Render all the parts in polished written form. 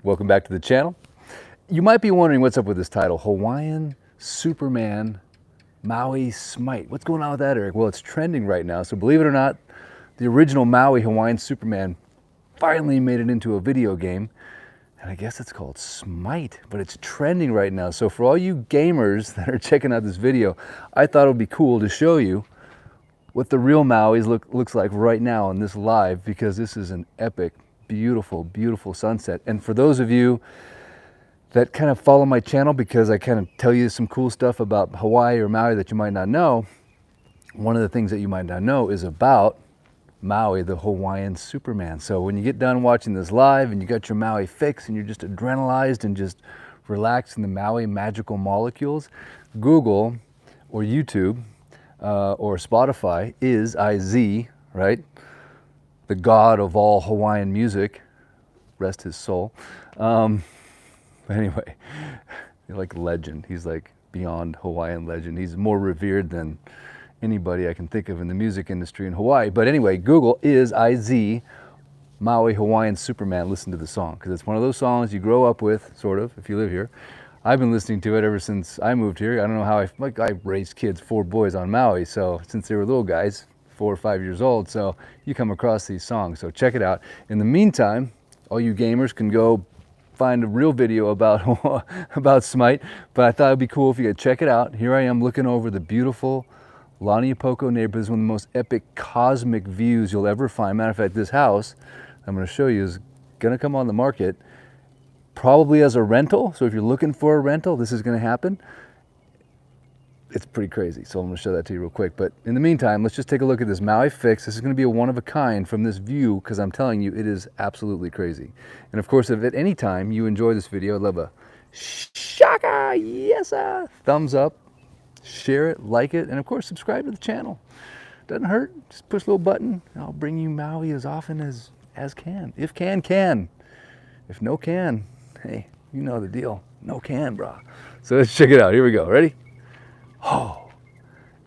Welcome back to the channel. You might be wondering what's up with this title, Hawaiian Superman Maui Smite. What's going on with that, Eric? Well, it's trending right now, so believe it or not, the original Maui Hawaiian Superman finally made it into a video game, and I guess it's called Smite, but it's trending right now. So for all you gamers that are checking out this video, I thought it would be cool to show you what the real Maui looks like right now on this live, because this is an epic, beautiful, beautiful sunset. And for those of you that kind of follow my channel, because I kind of tell you some cool stuff about Hawaii or Maui that you might not know, one of the things that you might not know is about Maui, the Hawaiian Superman. So when you get done watching this live and you got your Maui fix and you're just adrenalized and just relaxed in the Maui magical molecules, Google or YouTube or Spotify IZ, right? The god of all Hawaiian music, rest his soul. Anyway, like legend. He's like beyond Hawaiian legend. He's more revered than anybody I can think of in the music industry in Hawaii. But anyway, Google IZ Maui Hawaiian Superman. Listen to the song, because it's one of those songs you grow up with, sort of, if you live here. I've been listening to it ever since I moved here. I don't know how I raised kids, 4 boys on Maui, so since they were little guys, 4 or 5 years old, so you come across these songs, so check it out. In the meantime, all you gamers can go find a real video about Smite, but I thought it'd be cool if you could check it out. Here I am looking over the beautiful Laniapoco neighborhood. It's one of the most epic cosmic views you'll ever find. Matter of fact, this house I'm going to show you is going to come on the market probably as a rental. So if you're looking for a rental, this is going to happen. It's pretty crazy, so I'm going to show that to you real quick. But in the meantime, let's just take a look at this Maui fix. This is going to be a one of a kind from this view, because I'm telling you, it is absolutely crazy. And of course, if at any time you enjoy this video, I'd love a shaka, yes, thumbs up, share it, like it, and of course, subscribe to the channel. Doesn't hurt. Just push a little button, and I'll bring you Maui as often as can. If can. If no can, hey, you know the deal. No can, brah. So let's check it out. Here we go. Ready? Oh,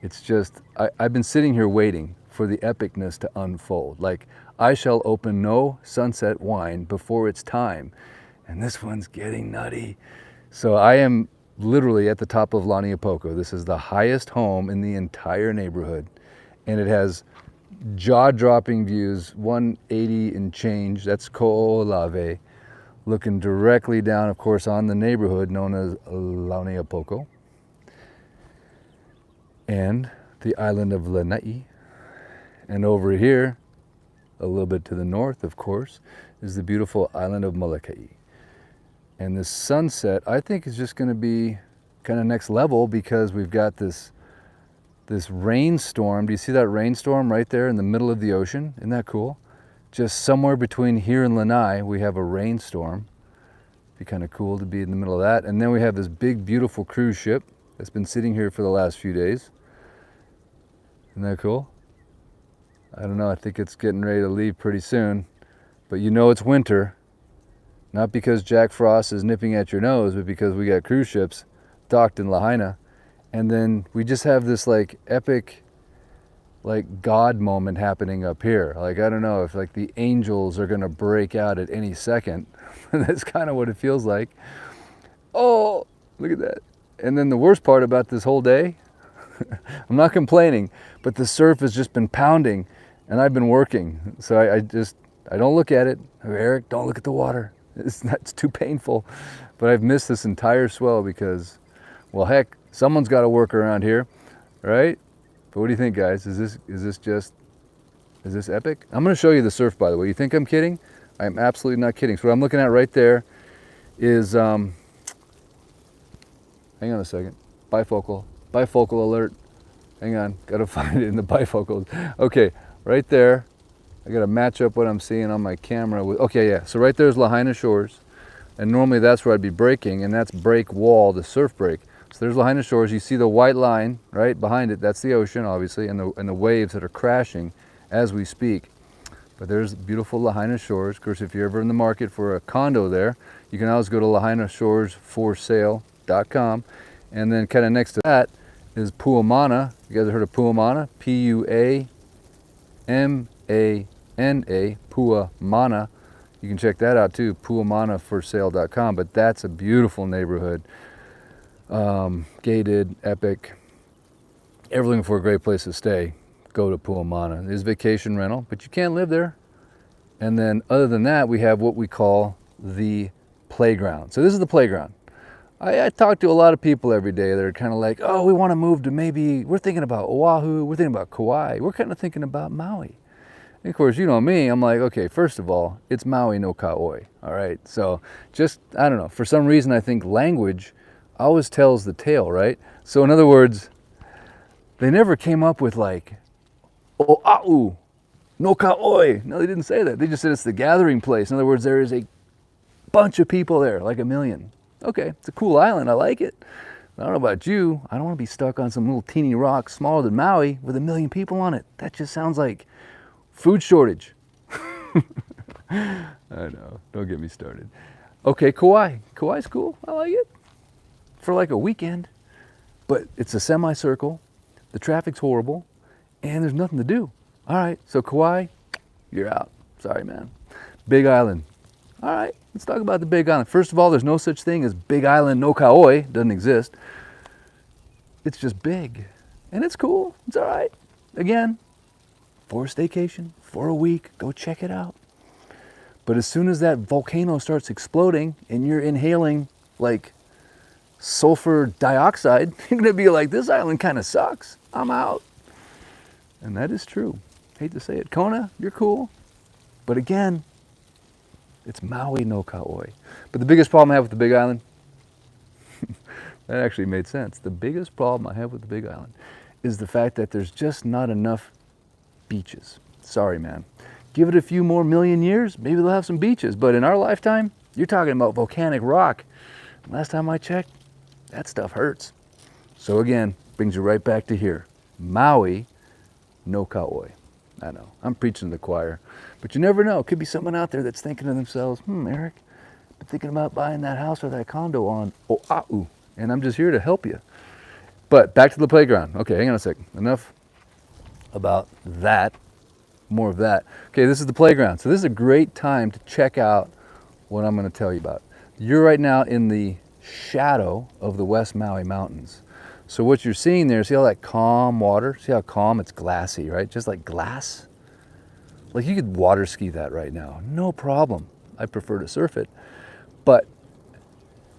it's just, I've been sitting here waiting for the epicness to unfold. Like, I shall open no sunset wine before it's time. And this one's getting nutty. So I am literally at the top of Laniapoco. This is the highest home in the entire neighborhood. And it has jaw-dropping views, 180 and change. That's Ko'olave, looking directly down, of course, on the neighborhood known as Laniapoco, and the island of Lanai. And over here, a little bit to the north, of course, is the beautiful island of Molokai. And this sunset, I think, is just going to be kind of next level, because we've got this rainstorm. Do you see that rainstorm right there in the middle of the ocean? Isn't that cool? Just somewhere between here and Lanai, we have a rainstorm. Be kind of cool to be in the middle of that. And then we have this big, beautiful cruise ship that's been sitting here for the last few days. Isn't that cool? I don't know, I think it's getting ready to leave pretty soon. But you know it's winter. Not because Jack Frost is nipping at your nose, but because we got cruise ships docked in Lahaina. And then we just have this like epic, like God moment happening up here. Like, I don't know if like the angels are gonna break out at any second. That's kind of what it feels like. Oh, look at that. And then the worst part about this whole day, I'm not complaining, but the surf has just been pounding and I've been working. So I don't look at it. Eric, don't look at the water. It's too painful. But I've missed this entire swell because, well, heck, someone's got to work around here, right? But what do you think, guys? Is this epic? I'm going to show you the surf, by the way. You think I'm kidding? I'm absolutely not kidding. So what I'm looking at right there is, hang on a second, bifocal alert. Hang on, gotta find it in the bifocals. Okay, right there. I gotta match up what I'm seeing on my camera with, okay, yeah. So right there's Lahaina Shores. And normally that's where I'd be breaking, and that's break wall, the surf break. So there's Lahaina Shores. You see the white line right behind it. That's the ocean, obviously, and the waves that are crashing as we speak. But there's beautiful Lahaina Shores. Of course, if you're ever in the market for a condo there, you can always go to lahainashoresforsale.com. And then kind of next to that is Puamana. You guys have heard of Puamana? Puamana, Puamana. You can check that out too, puamanaforsale.com. But that's a beautiful neighborhood, gated, epic. Ever looking for a great place to stay, go to Puamana. It is vacation rental, but you can't live there. And then other than that, we have what we call the playground. So this is the playground. I talk to a lot of people every day that are kind of like, oh, we want to move to maybe, we're thinking about Oahu, we're thinking about Kauai, we're kind of thinking about Maui. And of course, you know me, I'm like, okay, first of all, it's Maui no Kauai, all right? So just, I don't know, for some reason I think language always tells the tale, right? So in other words, they never came up with like, oahu no Kauai. No, they didn't say that. They just said it's the gathering place. In other words, there is a bunch of people there, like 1 million. Okay, it's a cool island, I like it. I don't know about you, I don't want to be stuck on some little teeny rock smaller than Maui with 1 million people on it. That just sounds like food shortage. I know, don't get me started. Okay, Kauai. Kauai's cool, I like it. For like a weekend, but it's a semicircle, the traffic's horrible, and there's nothing to do. All right, so Kauai, you're out. Sorry, man. Big Island. All right, let's talk about the Big Island. First of all, there's no such thing as Big Island no Kauai. Doesn't exist. It's just big, and it's cool. It's all right. Again, for a staycation, for a week, go check it out. But as soon as that volcano starts exploding and you're inhaling like sulfur dioxide, you're gonna be like, this island kind of sucks. I'm out. And that is true. Hate to say it. Kona, you're cool. But again, it's Maui no Kauai. But the biggest problem I have with the Big Island, that actually made sense. The biggest problem I have with the Big Island is the fact that there's just not enough beaches. Sorry, man. Give it a few more million years, maybe they'll have some beaches. But in our lifetime, you're talking about volcanic rock. Last time I checked, that stuff hurts. So again, brings you right back to here. Maui no Kauai. I know, I'm preaching to the choir. But you never know. Could be someone out there that's thinking to themselves, Eric, I'm thinking about buying that house or that condo on Oahu. And I'm just here to help you. But back to the playground. Okay, hang on a second. Enough about that. More of that. Okay, this is the playground. So this is a great time to check out what I'm going to tell you about. You're right now in the shadow of the West Maui Mountains. So what you're seeing there, see all that calm water? See how calm? It's glassy, right? Just like glass. Like you could water ski that right now, no problem. I prefer to surf it, but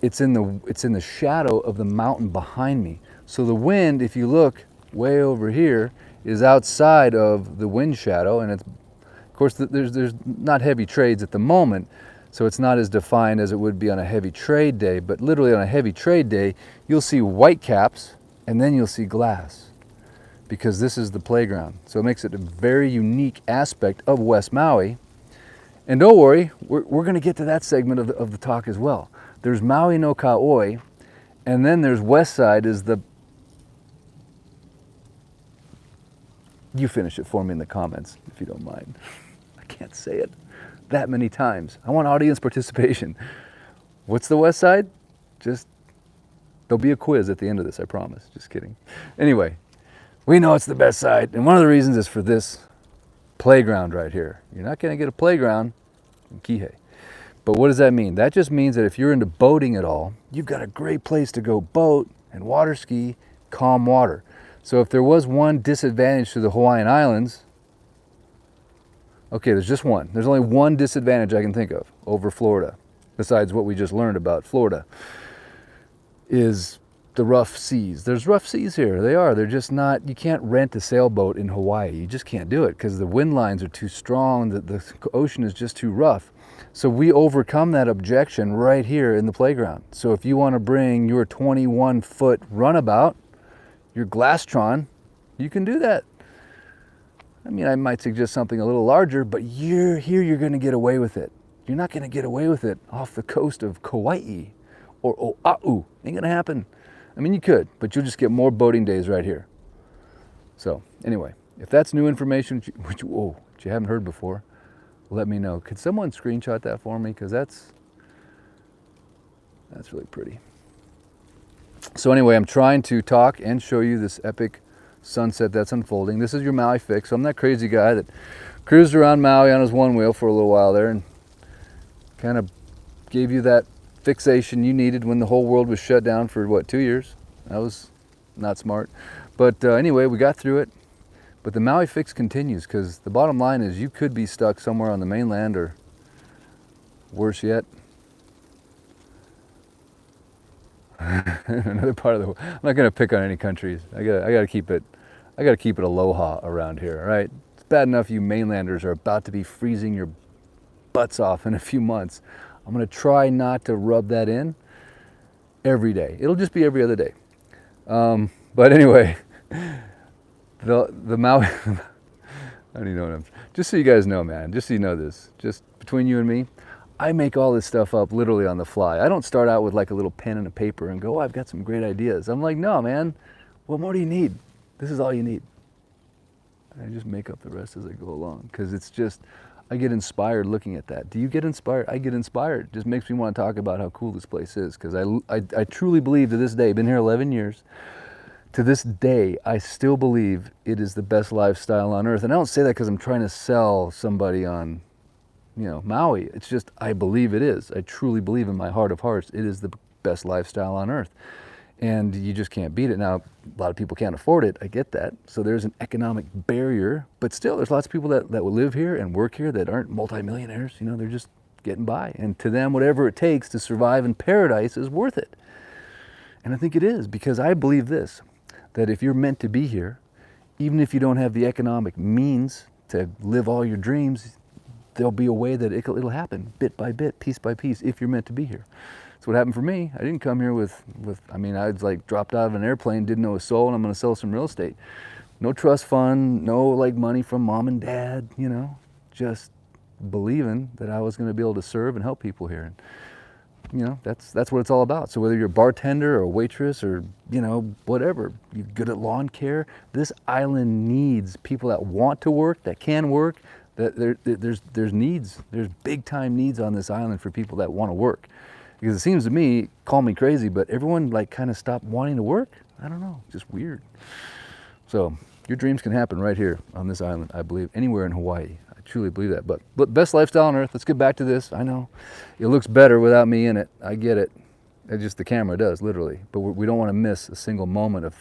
it's in the shadow of the mountain behind me. So the wind, if you look way over here, is outside of the wind shadow, and it's, of course, there's not heavy trades at the moment, so it's not as defined as it would be on a heavy trade day. But literally on a heavy trade day, you'll see white caps, and then you'll see glass, because this is the playground. So it makes it a very unique aspect of West Maui. And don't worry, we're going to get to that segment of the talk as well. There's Maui no Kauai, and then there's West Side is the... You finish it for me in the comments, if you don't mind. I can't say it that many times. I want audience participation. What's the West Side? Just, there'll be a quiz at the end of this, I promise. Just kidding. Anyway, we know it's the best side, and one of the reasons is for this playground right here. You're not going to get a playground in Kihei. But what does that mean? That just means that if you're into boating at all, you've got a great place to go boat and water ski, calm water. So if there was one disadvantage to the Hawaiian Islands, okay, there's just one. There's only one disadvantage I can think of over Florida, besides what we just learned about Florida, is the rough seas. There's rough seas here. They are. They're just not, you can't rent a sailboat in Hawaii. You just can't do it because the wind lines are too strong. The ocean is just too rough. So we overcome that objection right here in the playground. So if you want to bring your 21-foot runabout, your Glastron, you can do that. I mean, I might suggest something a little larger, but you're going to get away with it. You're not going to get away with it off the coast of Kauai or Oahu. Ain't going to happen. I mean, you could, but you'll just get more boating days right here. So anyway, if that's new information, which you haven't heard before, let me know. Could someone screenshot that for me? Because that's really pretty. So anyway, I'm trying to talk and show you this epic sunset that's unfolding. This is your Maui fix. So I'm that crazy guy that cruised around Maui on his one wheel for a little while there and kind of gave you that fixation you needed when the whole world was shut down for what, 2 years? That was not smart. But anyway, we got through it. But the Maui fix continues, because the bottom line is you could be stuck somewhere on the mainland, or worse yet, another part of the world. I'm not going to pick on any countries. I got to keep it aloha around here, all right? It's bad enough you mainlanders are about to be freezing your butts off in a few months. I'm going to try not to rub that in every day. It'll just be every other day. But anyway, the Maui, I don't even know what I'm, just so you guys know, man, just so you know this, just between you and me, I make all this stuff up literally on the fly. I don't start out with like a little pen and a paper and go, oh, I've got some great ideas. I'm like, no, man, what more do you need? This is all you need. And I just make up the rest as I go along, because it's just, I get inspired looking at that. Do you get inspired? I get inspired. It just makes me want to talk about how cool this place is, because I truly believe to this day, been here 11 years, to this day, I still believe it is the best lifestyle on earth. And I don't say that because I'm trying to sell somebody on, Maui. It's just, I believe it is. I truly believe in my heart of hearts, it is the best lifestyle on earth. And you just can't beat it. Now, a lot of people can't afford it. I get that. So there's an economic barrier, but still there's lots of people that will live here and work here that aren't multimillionaires. They're just getting by. And to them, whatever it takes to survive in paradise is worth it. And I think it is, because I believe this, that if you're meant to be here, even if you don't have the economic means to live all your dreams, there'll be a way that it'll happen bit by bit, piece by piece, if you're meant to be here. That's what happened for me. I didn't come here with I was like dropped out of an airplane, didn't know a soul, and I'm going to sell some real estate. No trust fund, no like money from mom and dad, just believing that I was going to be able to serve and help people here. And, that's what it's all about. So whether you're a bartender or a waitress or, whatever, you're good at lawn care, this island needs people that want to work, that can work. There's needs. There's big time needs on this island for people that want to work. Because it seems to me, call me crazy, but everyone like kind of stopped wanting to work. I don't know, just weird. So your dreams can happen right here on this island, I believe, anywhere in Hawaii. I truly believe that. But best lifestyle on earth. Let's get back to this. I know it looks better without me in it. I get it. It's just the camera does, literally. But we don't want to miss a single moment of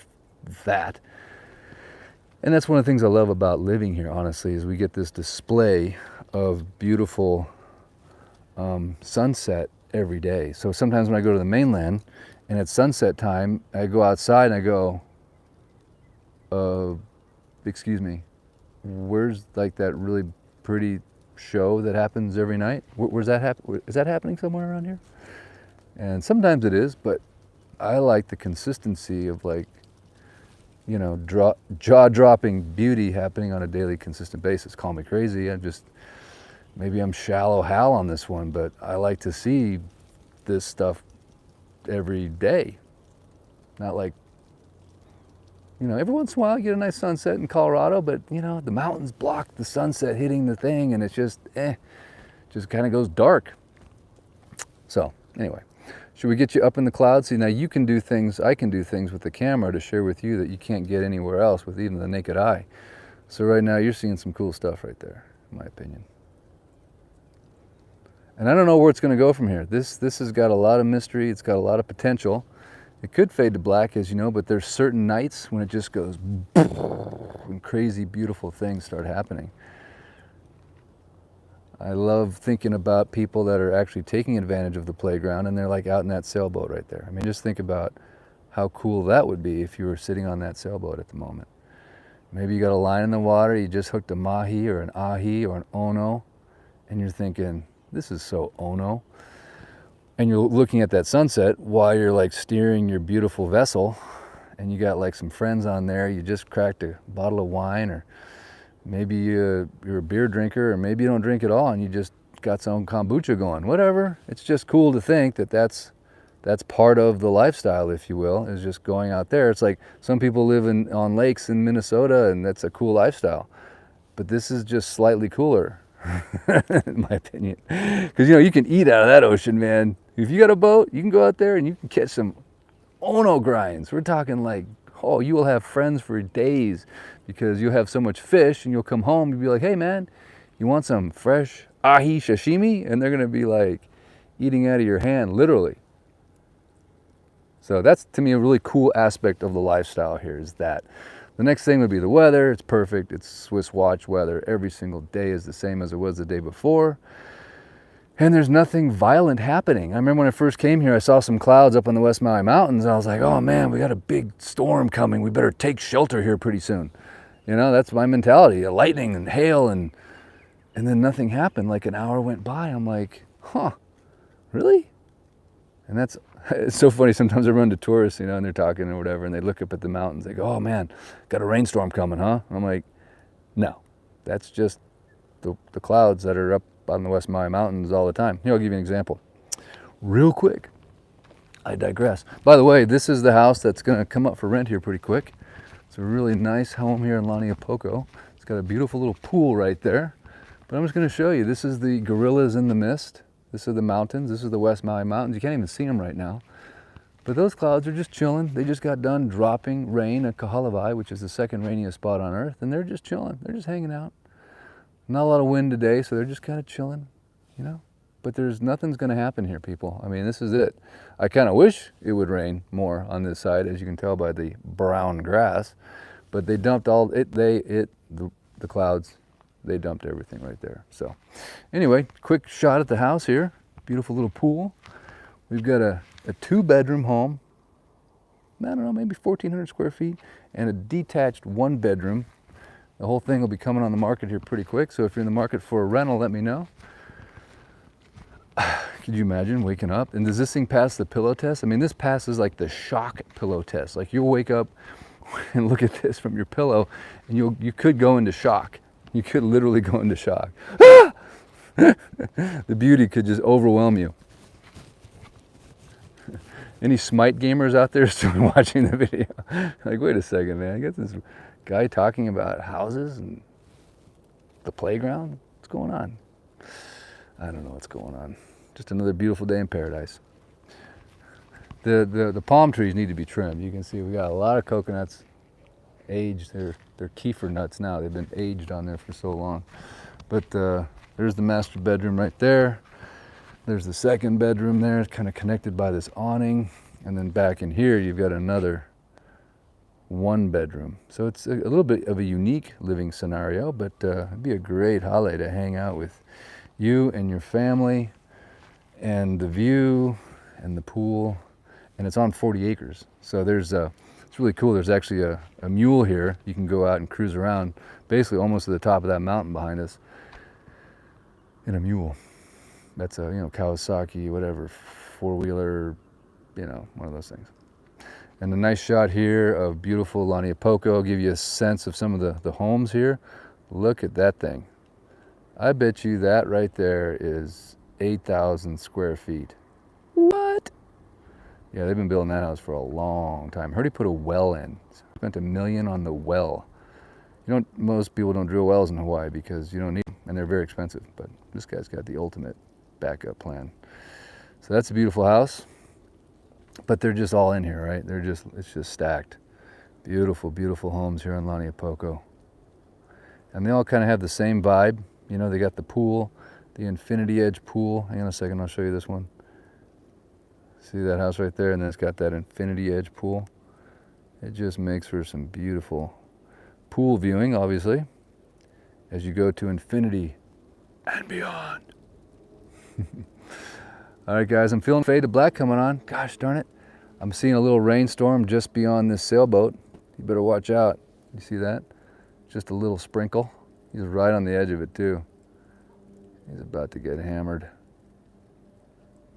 that. And that's one of the things I love about living here, honestly, is we get this display of beautiful sunset every day. So sometimes when I go to the mainland and it's sunset time, I go outside and I go, excuse me, where's like that really pretty show that happens every night? Where's that happen? Is that happening somewhere around here? And sometimes it is, but I like the consistency of like, jaw-dropping beauty happening on a daily consistent basis. Call me crazy. Maybe I'm shallow Hal on this one, but I like to see this stuff every day. Not like, every once in a while you get a nice sunset in Colorado, but the mountains block the sunset hitting the thing, and it's just kind of goes dark. So anyway, should we get you up in the clouds? See, now you can do things, I can do things with the camera to share with you that you can't get anywhere else with even the naked eye. So right now you're seeing some cool stuff right there, in my opinion. And I don't know where it's going to go from here. This has got a lot of mystery. It's got a lot of potential. It could fade to black, as you know, but there's certain nights when it just goes and crazy, beautiful things start happening. I love thinking about people that are actually taking advantage of the playground, and they're like out in that sailboat right there. I mean, just think about how cool that would be if you were sitting on that sailboat at the moment. Maybe you got a line in the water, you just hooked a mahi or an ahi or an ono, and you're thinking, this is so ono. And you're looking at that sunset while you're like steering your beautiful vessel, and you got like some friends on there, you just cracked a bottle of wine, or maybe you're a beer drinker, or maybe you don't drink at all and you just got some kombucha going, whatever. It's just cool to think that that's part of the lifestyle, if you will, is just going out there. It's like some people live on lakes in Minnesota, and that's a cool lifestyle. But this is just slightly cooler, in my opinion. Because, you can eat out of that ocean, man. If you got a boat, you can go out there and you can catch some ono grinds. We're talking like, you will have friends for days, because you'll have so much fish, and you'll come home, you'll be like, hey man, you want some fresh ahi sashimi? And they're gonna be like, eating out of your hand, literally. So that's, to me, a really cool aspect of the lifestyle here is that. The next thing would be the weather. It's perfect. It's Swiss watch weather. Every single day is the same as it was the day before. And there's nothing violent happening. I remember when I first came here, I saw some clouds up on the West Maui mountains. And I was like, oh man, we got a big storm coming. We better take shelter here pretty soon. You know, that's my mentality. Lightning and hail, and then nothing happened. Like an hour went by. I'm like, huh, really? And that's, it's so funny. Sometimes I run to tourists, you know, and they're talking or whatever, and they look up at the mountains. They go, oh man, got a rainstorm coming, huh? And I'm like, no, that's just the clouds that are up on the West Maui mountains all the time. Here, I'll give you an example. Real quick. I digress. By the way, this is the house that's going to come up for rent here pretty quick. It's a really nice home here in Laniapoco. It's got a beautiful little pool right there. But I'm just going to show you. This is the gorillas in the mist. This are the mountains. This is the West Maui mountains. You can't even see them right now. But those clouds are just chilling. They just got done dropping rain at Kahalavai, which is the second rainiest spot on earth. And they're just chilling. They're just hanging out. Not a lot of wind today, so they're just kind of chilling, you know. But nothing's going to happen here, people. I mean, this is it. I kind of wish it would rain more on this side, as you can tell by the brown grass. But they dumped the clouds. They dumped everything right there. So, anyway, quick shot at the house here. Beautiful little pool. We've got a 2-bedroom home. I don't know, maybe 1,400 square feet, and a detached 1-bedroom. The whole thing will be coming on the market here pretty quick, so if you're in the market for a rental, let me know. Could you imagine waking up? And does this thing pass the pillow test? I mean, this passes like the shock pillow test. Like you'll wake up and look at this from your pillow, and you could go into shock. You could literally go into shock. The beauty could just overwhelm you. Any Smite gamers out there still watching the video? Like, wait a second, man. I got this guy talking about houses and the playground. What's going on? I don't know what's going on. Just another beautiful day in paradise. The palm trees need to be trimmed. You can see we got a lot of coconuts aged. They're kefir nuts now. They've been aged on there for so long. But there's the master bedroom right there. There's the second bedroom there. It's kind of connected by this awning. And then back in here, you've got another 1-bedroom. So it's a little bit of a unique living scenario, but it'd be a great holiday to hang out with you and your family, and the view and the pool. And it's on 40 acres. So it's really cool. There's actually a mule here. You can go out and cruise around, basically almost to the top of that mountain behind us in a mule. That's a, you know, Kawasaki, whatever, 4-wheeler, you know, one of those things. And a nice shot here of beautiful Laniapoco. I'll give you a sense of some of the homes here. Look at that thing. I bet you that right there is 8,000 square feet. What? Yeah, they've been building that house for a long time. I heard he put a well in. Spent $1 million on the well. Most people don't drill wells in Hawaii because you don't need them, and they're very expensive. But this guy's got the ultimate backup plan. So that's a beautiful house. But they're just all in here, right? It's just stacked. Beautiful, beautiful homes here in Laniapoco. And they all kind of have the same vibe. You know, they got the pool, the infinity edge pool. Hang on a second, I'll show you this one. See that house right there? And then it's got that infinity edge pool. It just makes for some beautiful pool viewing, obviously, as you go to infinity and beyond. All right, guys, I'm feeling fade to black coming on. Gosh darn it. I'm seeing a little rainstorm just beyond this sailboat. You better watch out. You see that? Just a little sprinkle. He's right on the edge of it, too. He's about to get hammered.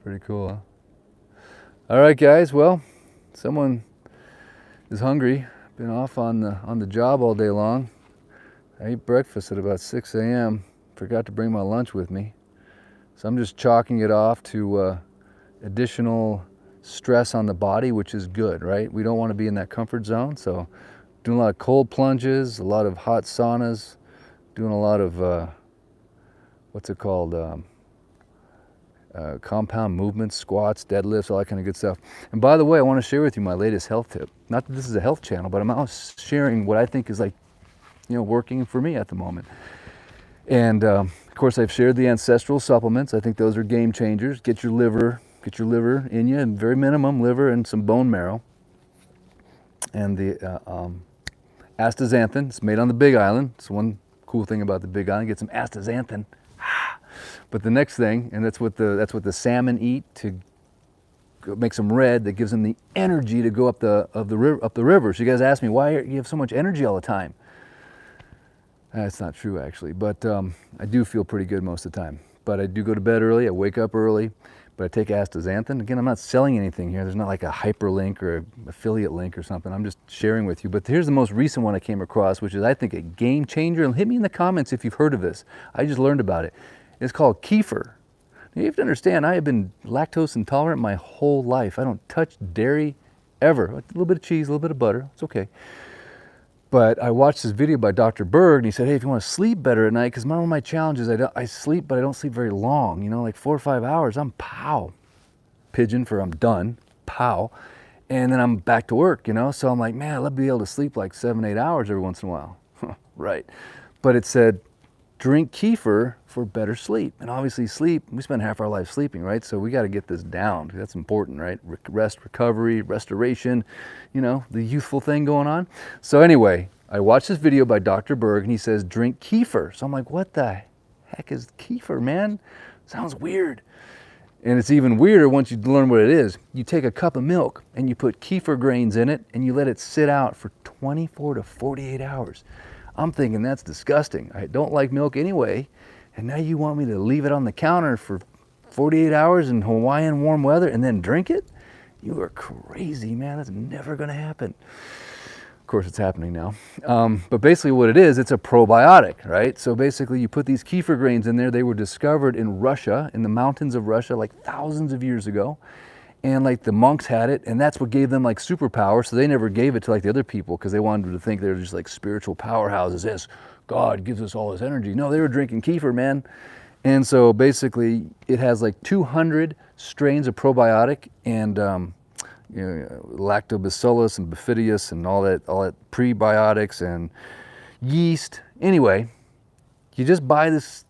Pretty cool, huh? All right, guys, well, someone is hungry. Been off on the job all day long. I ate breakfast at about 6 a.m. Forgot to bring my lunch with me. So I'm just chalking it off to additional stress on the body, which is good, right? We don't want to be in that comfort zone. So doing a lot of cold plunges, a lot of hot saunas, doing a lot of, what's it called? Compound movements, squats, deadlifts, all that kind of good stuff. And by the way, I want to share with you my latest health tip. Not that this is a health channel, but I'm out sharing what I think is, like, you know, working for me at the moment. And Of course, I've shared the ancestral supplements. I think those are game changers. Get your liver in you, and very minimum liver and some bone marrow. And the astaxanthin, it's made on the Big Island. It's one cool thing about the Big Island. Get some astaxanthin. But the next thing, and that's what the salmon eat to make them red. That gives them the energy to go up the river. So you guys ask me, why you have so much energy all the time? That's not true, actually, but I do feel pretty good most of the time. But I do go to bed early, I wake up early, but I take astaxanthin. Again, I'm not selling anything here. There's not like a hyperlink or an affiliate link or something. I'm just sharing with you. But here's the most recent one I came across, which is, I think, a game changer. And hit me in the comments if you've heard of this. I just learned about it. It's called kefir. Now, you have to understand, I have been lactose intolerant my whole life. I don't touch dairy ever. A little bit of cheese, a little bit of butter, it's okay. But I watched this video by Dr. Berg, and he said, hey, if you want to sleep better at night, because one of my challenges, I sleep, but I don't sleep very long, you know, like 4 or 5 hours, I'm pow. Pigeon for I'm done, pow. And then I'm back to work, you know, so I'm like, man, I'd love to be able to sleep like 7, 8 hours every once in a while. Right. But it said, drink kefir for better sleep. And obviously sleep, we spend half our life sleeping, right? So we got to get this down. That's important, right? Rest, recovery, restoration, you know, the youthful thing going on. So anyway, I watched this video by Dr. Berg, and he says, drink kefir. So I'm like, what the heck is kefir, man? Sounds weird. And it's even weirder once you learn what it is. You take a cup of milk and you put kefir grains in it and you let it sit out for 24 to 48 hours. I'm thinking that's disgusting. I don't like milk anyway, and now you want me to leave it on the counter for 48 hours in Hawaiian warm weather and then drink it? You are crazy, man. That's never going to happen. Of course, it's happening now. But basically what it is, it's a probiotic, right? So basically you put these kefir grains in there. They were discovered in Russia, in the mountains of Russia, like thousands of years ago. And like the monks had it, and that's what gave them like superpower. So they never gave it to like the other people because they wanted to think they were just like spiritual powerhouses. Yes, God gives us all this energy. No, they were drinking kefir, man. And so basically it has like 200 strains of probiotic and you know, lactobacillus and bifidius and all that prebiotics and yeast. Anyway, you just buy these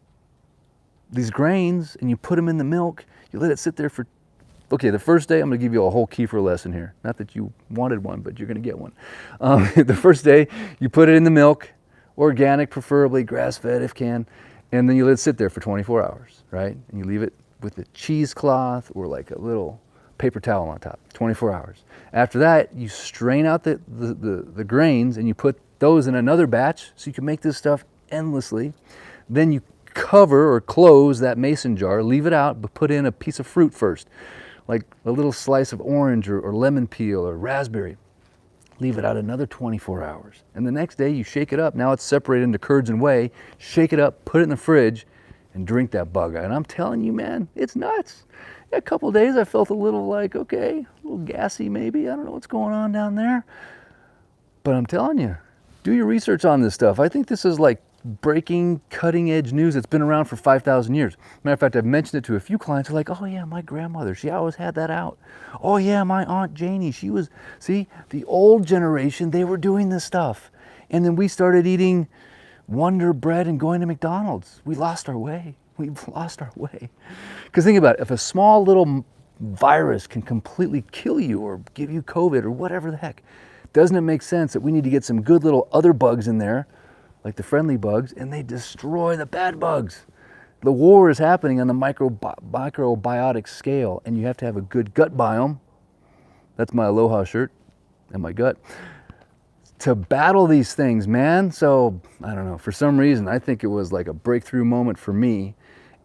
grains and you put them in the milk. You let it sit there for, okay, the first day I'm going to give you a whole kefir lesson here. Not that you wanted one, but you're going to get one. The first day you put it in the milk, organic preferably, grass-fed if can, and then you let it sit there for 24 hours, right? And you leave it with a cheesecloth or like a little paper towel on top, 24 hours. After that, you strain out the grains and you put those in another batch so you can make this stuff endlessly. Then you cover or close that mason jar, leave it out, but put in a piece of fruit first, like a little slice of orange or lemon peel or raspberry. Leave it out another 24 hours. And the next day you shake it up. Now it's separated into curds and whey. Shake it up, put it in the fridge, and drink that bug. And I'm telling you, man, it's nuts. A couple of days I felt a little like, okay, a little gassy maybe. I don't know what's going on down there. But I'm telling you, do your research on this stuff. I think this is like breaking, cutting edge news that's been around for 5,000 years. Matter of fact, I've mentioned it to a few clients who are like, oh yeah, my grandmother, she always had that out. Oh yeah, my Aunt Janie, she was, see, the old generation, they were doing this stuff. And then we started eating Wonder Bread and going to McDonald's. We lost our way. We've lost our way. Because think about it, if a small little virus can completely kill you or give you COVID or whatever the heck, doesn't it make sense that we need to get some good little other bugs in there, like the friendly bugs, and they destroy the bad bugs? The war is happening on the microbiotic scale, and you have to have a good gut biome. That's my Aloha shirt and my gut. To battle these things, man. So, I don't know, for some reason, I think it was like a breakthrough moment for me.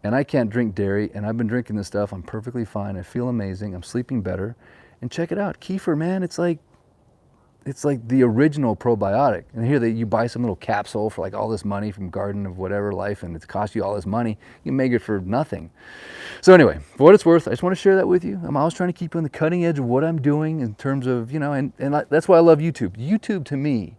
And I can't drink dairy, and I've been drinking this stuff. I'm perfectly fine. I feel amazing. I'm sleeping better. And check it out. Kefir, man, it's like the original probiotic. And here you buy some little capsule for like all this money from Garden of whatever life, and it's cost you all this money. You make it for nothing. So anyway, for what it's worth, I just want to share that with you. I'm always trying to keep you on the cutting edge of what I'm doing in terms of, you know, and that's why I love YouTube. YouTube to me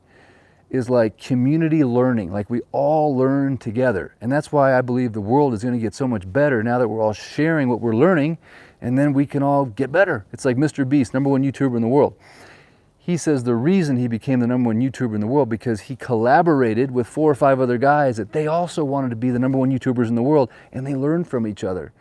is like community learning, like we all learn together. And that's why I believe the world is going to get so much better now that we're all sharing what we're learning, and then we can all get better. It's like Mr. Beast, #1 YouTuber in the world. He says the reason he became the #1 YouTuber in the world because he collaborated with 4 or 5 other guys that they also wanted to be the #1 YouTubers in the world, and they learned from each other.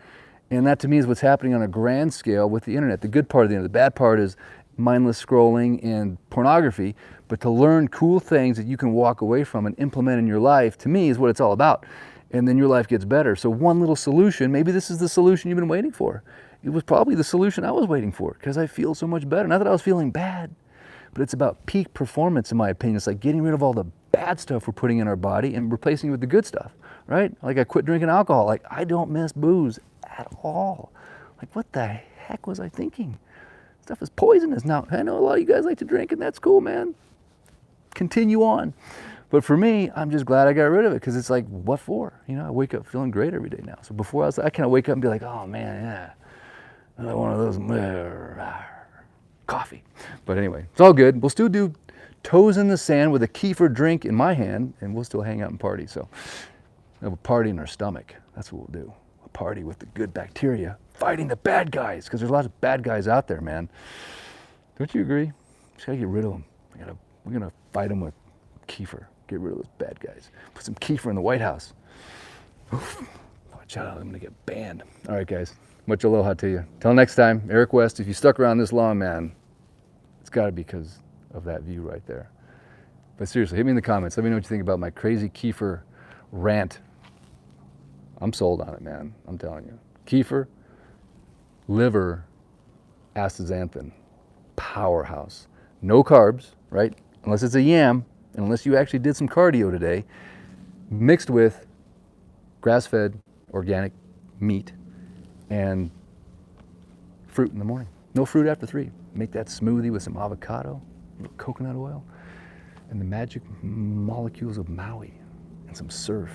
And that to me is what's happening on a grand scale with the internet. The good part of the internet, the bad part is mindless scrolling and pornography, but to learn cool things that you can walk away from and implement in your life, to me, is what it's all about. And then your life gets better. So one little solution, maybe this is the solution you've been waiting for. It was probably the solution I was waiting for because I feel so much better. Not that I was feeling bad, but it's about peak performance, in my opinion. It's like getting rid of all the bad stuff we're putting in our body and replacing it with the good stuff, right? Like I quit drinking alcohol. Like I don't miss booze at all. Like what the heck was I thinking? Stuff is poisonous. Now, I know a lot of you guys like to drink, and that's cool, man. Continue on. But for me, I'm just glad I got rid of it because it's like, what for? You know, I wake up feeling great every day now. So before I kind of wake up and be like, oh man, yeah, another one of those coffee. But anyway, it's all good. We'll still do toes in the sand with a kefir drink in my hand, and we'll still hang out and party. So we'll have a party in our stomach. That's what we'll do. A party with the good bacteria fighting the bad guys, because there's lots of bad guys out there, man. Don't you agree? Just gotta get rid of them. We're gonna fight them with kefir. Get rid of those bad guys. Put some kefir in the White House. Oof. Watch out, I'm gonna get banned. All right, guys. Much aloha to you. Till next time, Eric West. If you stuck around this long, man, it's gotta be because of that view right there. But seriously, hit me in the comments. Let me know what you think about my crazy kefir rant. I'm sold on it, man. I'm telling you. Kefir, liver, astaxanthin, powerhouse. No carbs, right? Unless it's a yam, and unless you actually did some cardio today, mixed with grass-fed organic meat and fruit in the morning. No fruit after 3. Make that smoothie with some avocado, a little coconut oil, and the magic molecules of Maui, and some surf.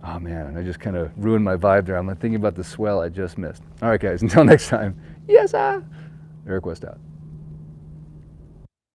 Oh man, I just kind of ruined my vibe there. I'm thinking about the swell I just missed. All right, guys, until next time. Yes, Eric West out.